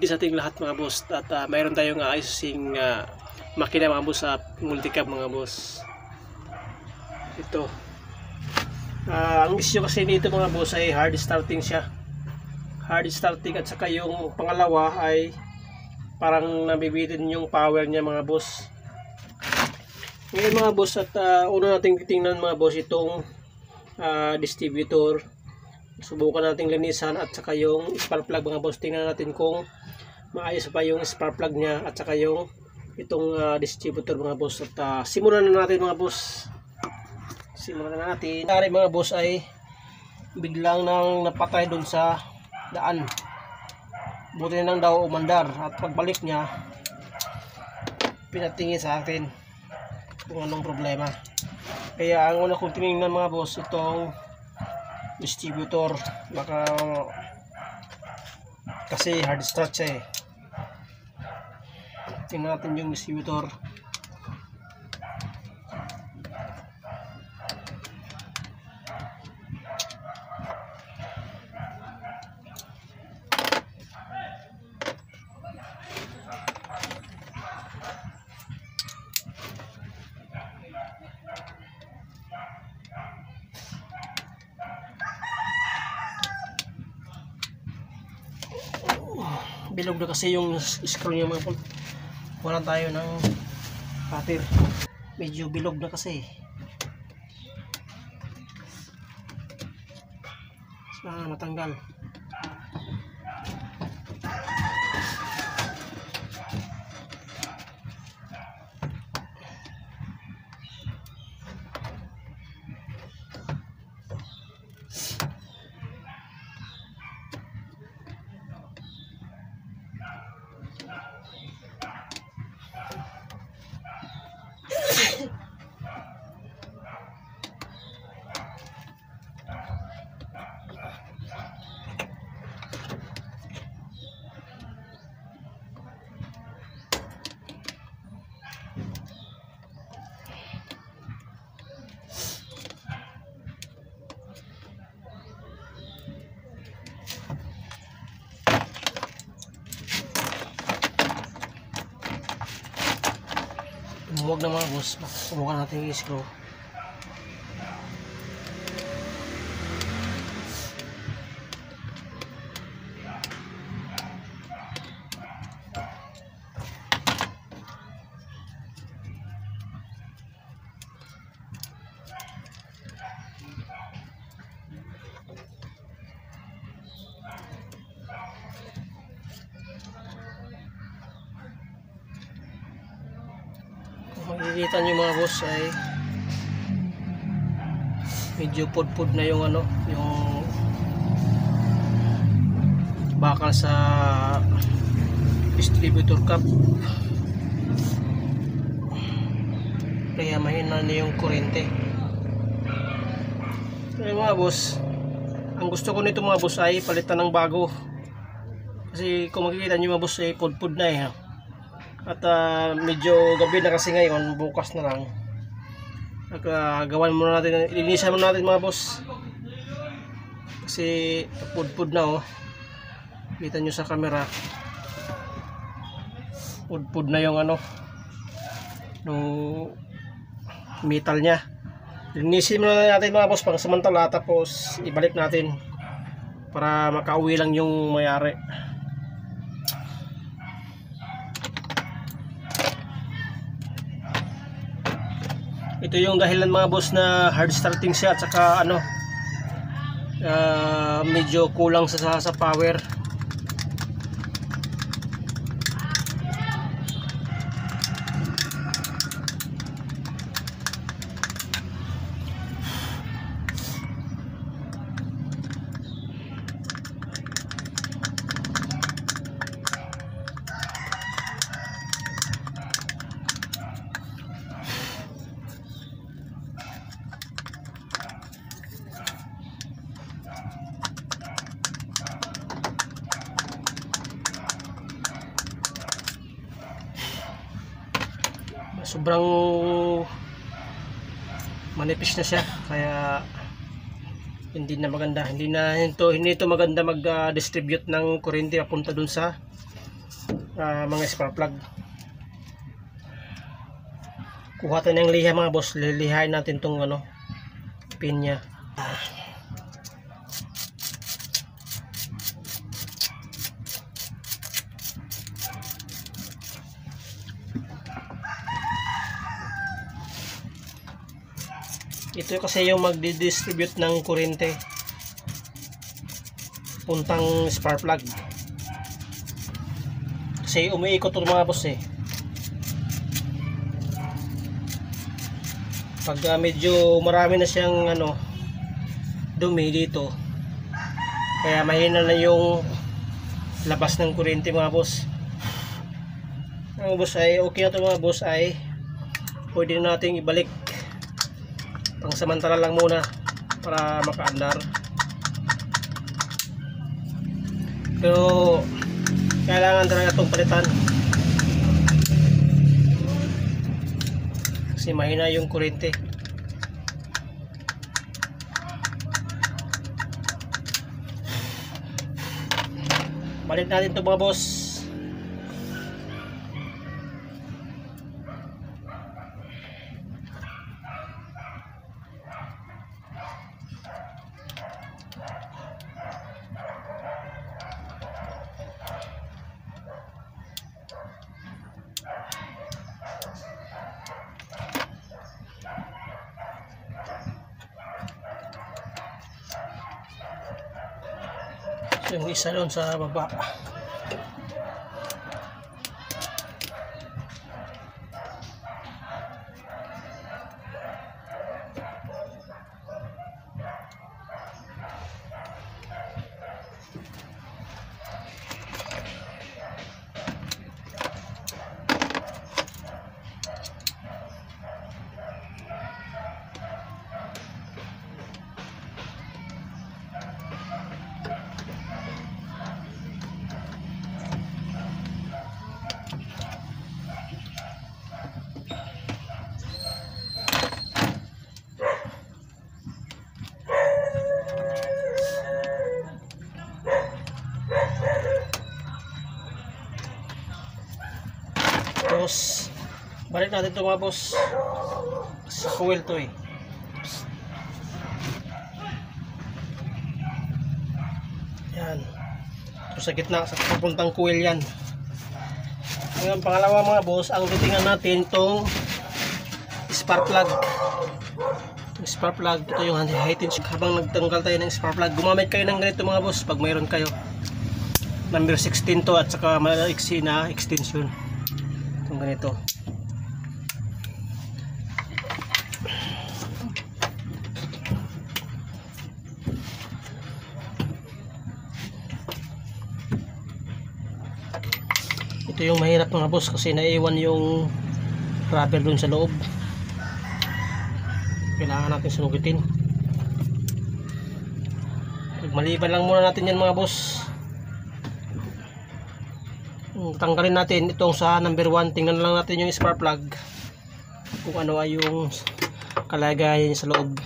sa ating lahat mga boss, at mayroon tayong ayosing makina mga boss sa multicab mga boss. Ito ang issue kasi nito mga boss ay hard starting siya, hard starting, at saka yung pangalawa ay parang nabibitin yung power niya mga boss. Ngayon mga boss, at una nating titingnan mga boss itong distributor. Subukan nating linisan at saka yung spark plug mga boss. Tingnan natin kung maayos pa yung spark plug niya at saka yung itong distributor mga boss. At simulan na natin mga boss. Simulan na natin. Nangyari mga boss ay biglang nang napatay dun sa daan. Buti na lang daw umandar, at pagbalik niya pinatingin sa akin kung anong problema. Kaya ang una kong tinignan mga boss itong distributor, baka kasi hard start siya eh. Tingnan natin yung distributor. Bilog na kasi yung screw niya mga pol. Wala tayo ng patir. Medyo bilog na kasi. Sana matanggal. Huwag na mga boss, subukan natin i-screw. Makikita nyo mga boss ay medyo pudpud na yung yung bakal sa distributor cap, kaya mahina na yung kuryente. Kaya mga boss, ang gusto ko nito mga boss ay palitan ng bago, kasi kung makikita nyo mga boss ay pudpud na eh. At medyo gabi na kasi ngayon, bukas na lang gawan muna natin, linisan muna natin mga boss, kasi pudpud na oh. Kita nyo sa camera, pudpud na yung nung metal nya. Linisin muna natin mga boss pang samantala, tapos ibalik natin para makauwi lang yung mayari. Ito yung dahilan mga boss na hard starting siya, at saka medyo kulang sa power. sobrang manipis na siya, kaya hindi na maganda, hindi ito maganda mag distribute ng kuryente papunta dun sa mga spark plug. Kuha tayo ng liha mga boss, lilihain natin tong pin nya. Ito kasi yung magdi-distribute ng kuryente puntang spark plug, kasi umiikot ito mga boss pag medyo marami na siyang dumi dito, kaya mahina na yung labas ng kuryente mga boss. Mga boss ay okay na ito mga boss, ay pwede nating ibalik pang samantala lang muna para makaandar. Pero kailangan talaga itong palitan kasi mahina yung kuryente. Balik natin ito mga boss. Yung isa doon sa baba. Tapos balik natin ito mga boss sa coil to yan. Tapos sa gitna, sa papuntang coil yan. Ngayon pangalawa mga boss, ang titingnan natin itong spark plug. Yung spark plug, ito yung high-tension. Habang nagtanggal tayo ng spark plug, gumamit kayo ng ganito mga boss pag mayroon kayo. Number 16 to at saka malaiksi na extension. Itong ganito. Ito yung mahirap mga boss kasi naiwan yung rubber dun sa loob. Kailangan natin sunugitin. Maliban lang muna natin yan mga boss. Tanggalin natin itong sa number 1. Tingnan lang natin yung spark plug kung ano ay yung kalagayan sa loob,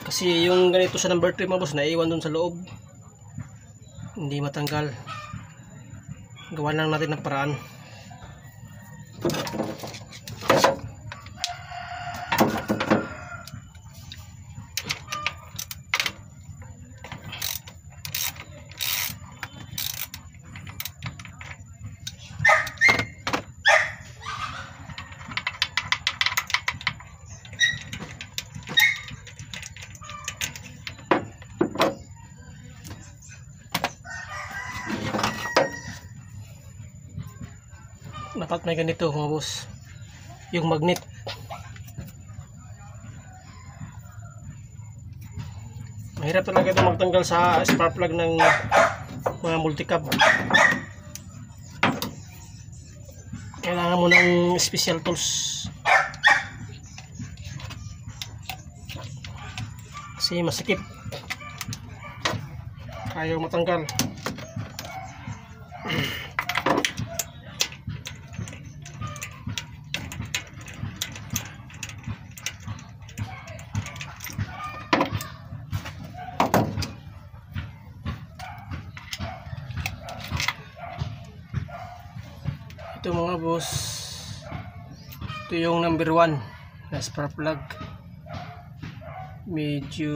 kasi yung ganito sa number 3 mga boss naiwan dun sa loob, hindi matanggal. Gawan lang natin ng paraan. Dapat may ganito mga boss, yung magnet. Mahirap talaga ito magtanggal sa spark plug ng mga multicab. Kailangan mo ng special tools kasi masikip, ayaw matanggal. Ito mga boss, ito yung number 1 na spark plug. Medyo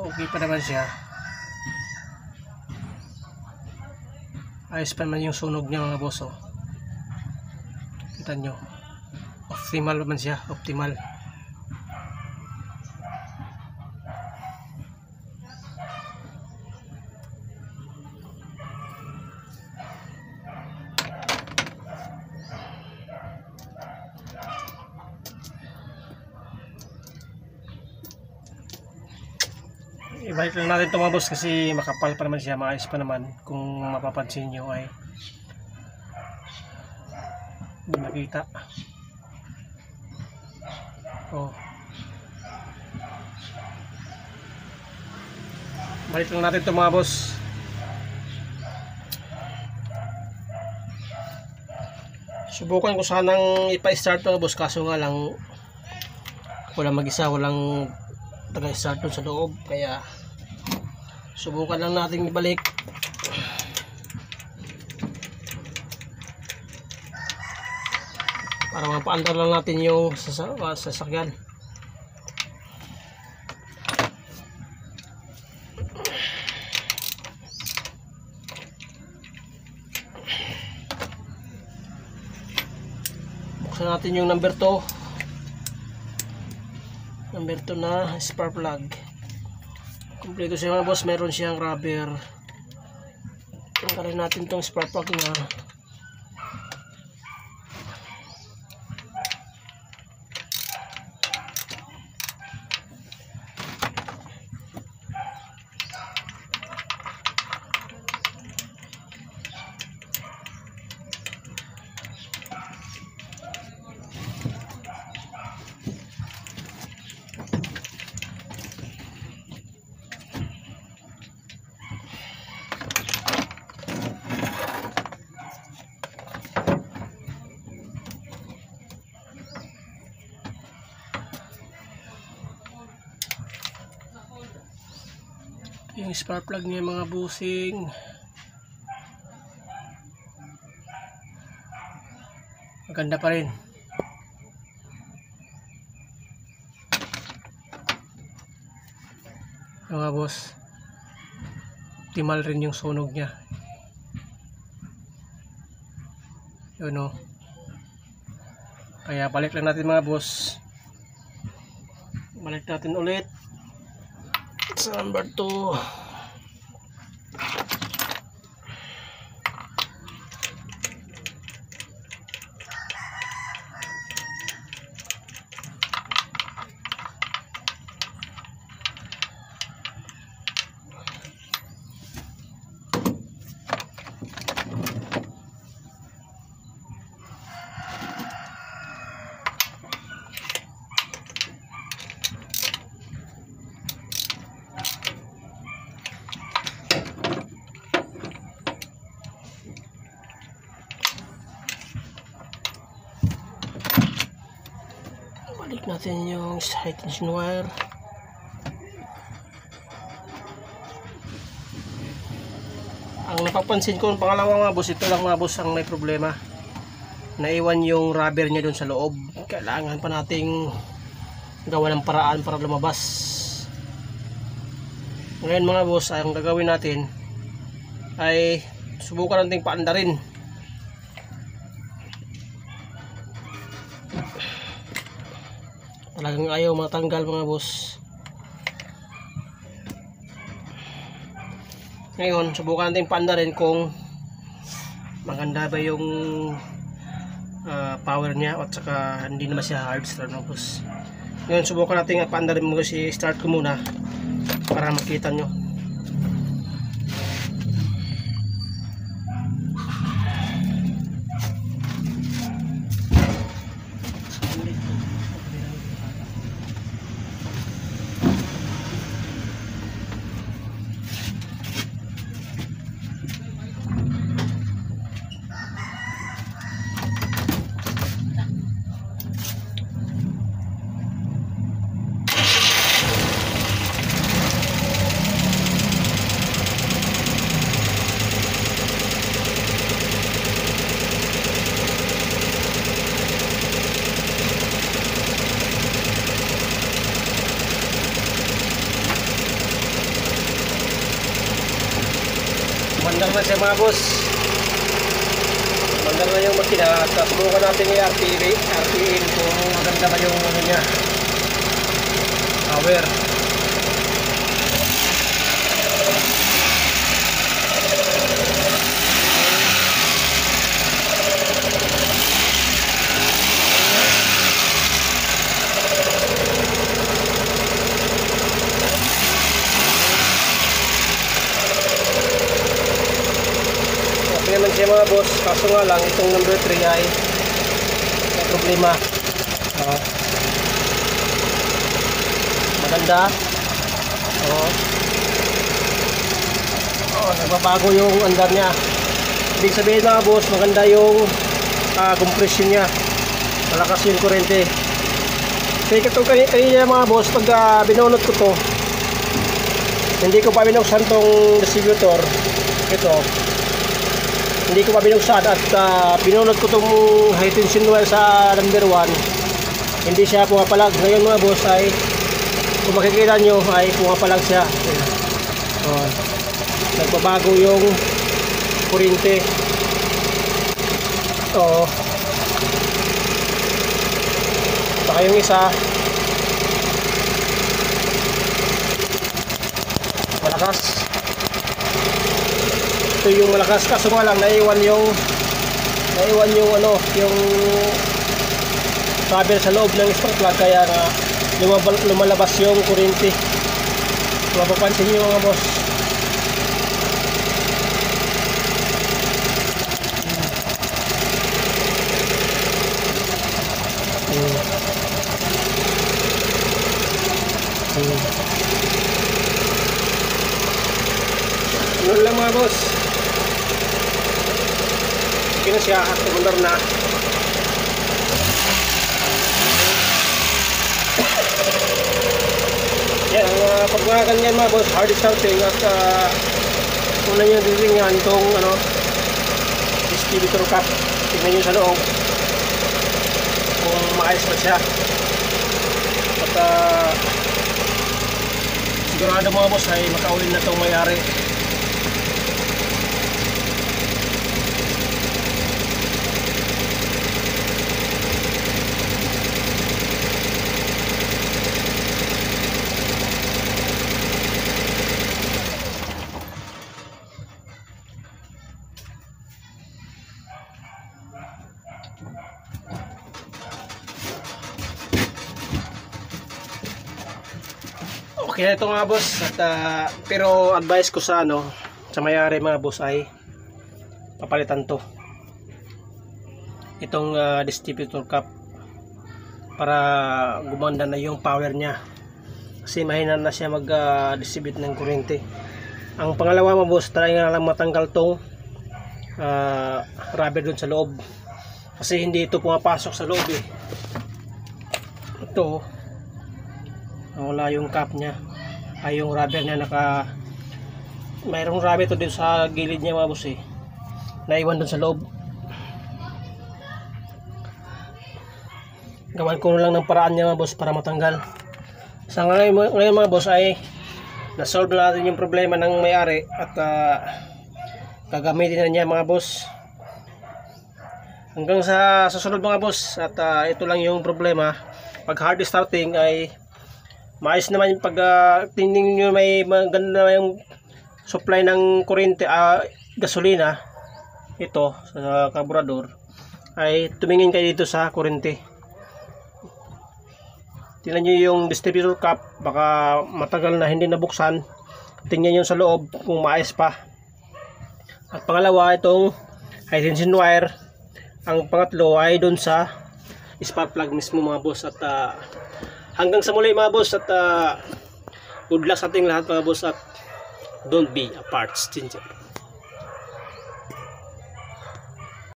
okay pa naman siya, ayos pa naman yung sunog niya mga boss. Kita nyo, optimal naman siya, optimal. Ibalik lang natin ito mga boss kasi makapal pa naman siya, maayos pa naman. Kung mapapansin nyo ay hindi makita. Balik lang natin ito mga boss. Subukan ko sanang ipa-start ito boss, kaso nga lang walang mag-isa, walang taga-start sa loob, kaya subukan lang natin ibalik. Para mapaandar lang natin yung sasakyan. Buksan natin yung number 2. Number 2 na spark plug. Kompleto siya mga boss, meron siyang rubber. Tanggalin natin tong spark plug niya. Yung spark plug niya mga busing, maganda pa rin. Mga boss, optimal rin yung sunog niya. Yun o. Kaya balik lang natin mga boss. Balik natin ulit sa number 2. Balik natin yung high tension wire. Ang napapansin ko, pangalawa mga boss, ito lang mga boss ang may problema. Naiwan yung rubber niya doon sa loob. Kailangan pa nating gawa ng paraan para lumabas. Ngayon mga boss, ang gagawin natin ay subukan nating paandarin. Talagang ayaw matanggal mga boss. Ngayon subukan natin paandarin kung maganda ba yung power niya at saka hindi naman siya hard start mga boss. Ngayon subukan natin paandarin mo kasi start ko muna para makita nyo. Mandar na siya mga boss. Mandar na yung makina. At subukan natin yung RPM kung maganda ba yung ano niya, power. Naman siya mga boss, kaso nga lang itong number 3 ay may problema. Maganda. Nagbabago yung andar niya. Ibig sabihin mga boss, maganda yung compression niya, malakas yung kurente. Kasi itong kanina mga boss, pag binunot ko to, hindi ko pa binuksan tong distributor. Ito hindi ko pa binuksan at pinunod ko itong high tension wire sa number 1, hindi siya pumapalag. Ngayon mga boss ay kung makikita nyo ay pumapalag siya. Nagbabago yung kurente. Saka yung isa malakas. Ito yung malakas, kaso nga lang naiwan yung ano, yung cover sa loob ng spark plug, kaya na lumalabas yung kuryente. Mapapansin nyo mga boss. Ano lang mga boss, okay na siya at kumandar na. Yan, pag mga ganyan mga boss, hard starting at una nyo ditingnan itong distributor cap. Tingnan nyo sa loob kung maayos pa siya. At sigurado mga boss ay makauwi na itong may-ari. Okay na ito mga boss, at pero advice ko sa sa may-ari mga boss ay papalitan to itong distributor cap para gumanda na yung power niya, kasi mahina na siya mag distribute ng kuryente. Ang pangalawa mga boss, try nga lang matanggal tong rubber dun sa loob, kasi hindi ito pumapasok sa loob ito wala yung cap niya, ay yung rubber niya mayroong rubber to din sa gilid niya mga boss naiwan dun sa loob. Gawan ko lang ng paraan niya mga boss para matanggal. Sa ngayon mga boss ay na-solve na natin yung problema ng may-ari at gagamitin na niya mga boss hanggang sa susunod mga boss. At ito lang yung problema, pag hard starting ay maayos naman yung pag tingin nyo may maganda na yung supply ng kuryente, gasolina ito sa carburetor, ay tumingin kayo dito sa kuryente. Tingnan nyo yung distributor cap, baka matagal na hindi nabuksan. Tingnan nyo sa loob kung maayos pa. At pangalawa, itong high tension wire. Ang pangatlo ay doon sa spark plug mismo mga boss. At hanggang sa muli mga boss, at good luck sa ating lahat mga boss, at don't be a parts changer.